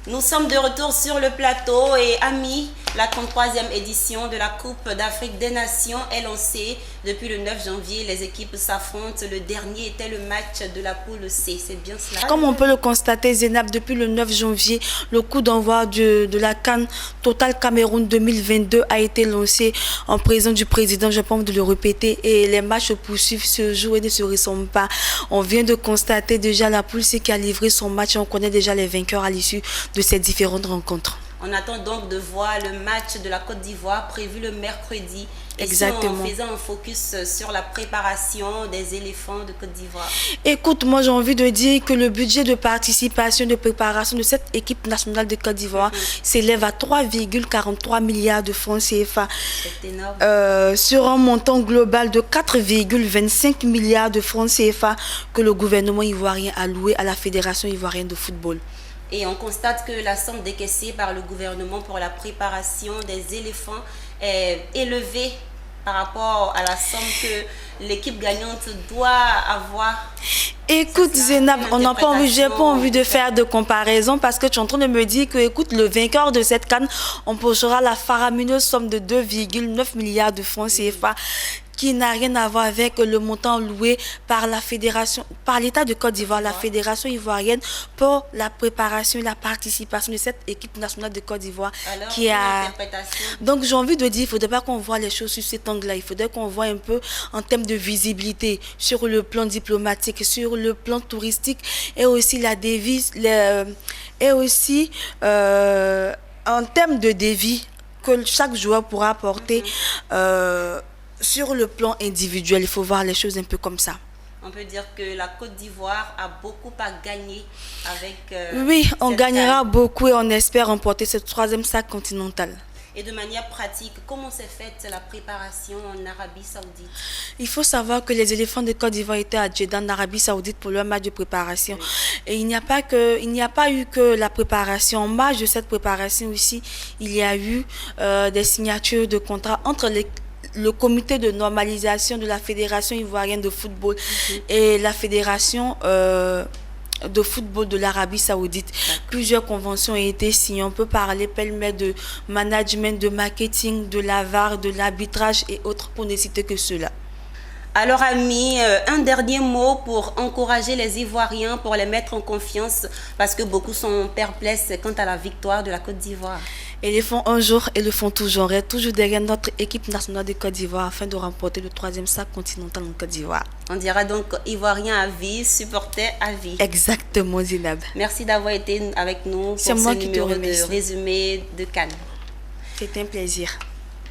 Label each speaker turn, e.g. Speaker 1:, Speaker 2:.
Speaker 1: Nous sommes de retour sur le plateau et amis, la 33e édition de la Coupe d'Afrique des Nations est lancée. Depuis le 9 janvier, les équipes s'affrontent. Le dernier était le match de la poule C. C'est bien cela?
Speaker 2: Comme on peut le constater, Zénab, depuis le 9 janvier, le coup d'envoi de la CAN Total Cameroun 2022 a été lancé en présence du président, je pense de le répéter, et les matchs se poursuivent, se jouent et ne se ressemblent pas. On vient de constater déjà la poule C qui a livré son match et on connaît déjà les vainqueurs à l'issue de ces différentes rencontres.
Speaker 1: On attend donc de voir le match de la Côte d'Ivoire prévu le mercredi.
Speaker 2: Exactement.
Speaker 1: En faisant un focus sur la préparation des éléphants de Côte d'Ivoire.
Speaker 2: Écoute, moi j'ai envie de dire que le budget de participation, de préparation de cette équipe nationale de Côte d'Ivoire s'élève à 3,43 milliards de francs CFA.
Speaker 1: C'est énorme.
Speaker 2: Sur un montant global de 4,25 milliards de francs CFA que le gouvernement ivoirien a loué à la Fédération ivoirienne de football.
Speaker 1: Et on constate que la somme décaissée par le gouvernement pour la préparation des éléphants est élevée par rapport à la somme que l'équipe gagnante doit avoir.
Speaker 2: Écoute Zénab, j'ai pas envie de faire de comparaison parce que tu es en train de me dire que, écoute, le vainqueur de cette CAN empochera la faramineuse somme de 2,9 milliards de francs CFA. Qui n'a rien à voir avec le montant loué par la fédération, par l'État de Côte d'Ivoire, la fédération ivoirienne, pour la préparation et la participation de cette équipe nationale de Côte d'Ivoire qui a. Donc j'ai envie de dire, il ne faudrait pas qu'on voit les choses sur cet angle-là. Il faudrait qu'on voit un peu en termes de visibilité sur le plan diplomatique, sur le plan touristique et aussi la devise, et aussi en termes de défi que chaque joueur pourra apporter. Sur le plan individuel, il faut voir les choses un peu comme ça.
Speaker 1: On peut dire que la Côte d'Ivoire a beaucoup à gagner avec...
Speaker 2: oui, on gagnera beaucoup et on espère remporter ce 3e sac continental.
Speaker 1: Et de manière pratique, comment s'est faite la préparation en Arabie Saoudite?
Speaker 2: Il faut savoir que les éléphants de Côte d'Ivoire étaient à Jeddah en Arabie Saoudite pour leur match de préparation. Oui. Et il n'y a pas eu que la préparation. En marge de cette préparation aussi, il y a eu des signatures de contrats entre le comité de normalisation de la Fédération ivoirienne de football et la Fédération de football de l'Arabie Saoudite. Plusieurs conventions ont été signées. On peut parler pêle-mêle de management, de marketing, de la VAR, de l'arbitrage et autres, pour ne citer que cela.
Speaker 1: Alors amis, un dernier mot pour encourager les Ivoiriens, pour les mettre en confiance, parce que beaucoup sont perplexes quant à la victoire de la Côte d'Ivoire.
Speaker 2: Ils le font un jour et le font toujours. Et toujours derrière notre équipe nationale de Côte d'Ivoire afin de remporter le 3e sac continental en Côte d'Ivoire.
Speaker 1: On dira donc Ivoiriens à vie, supporters à vie.
Speaker 2: Exactement, Zinab.
Speaker 1: Merci d'avoir été avec nous pour ce numéro de résumé de CAN.
Speaker 2: C'était un plaisir.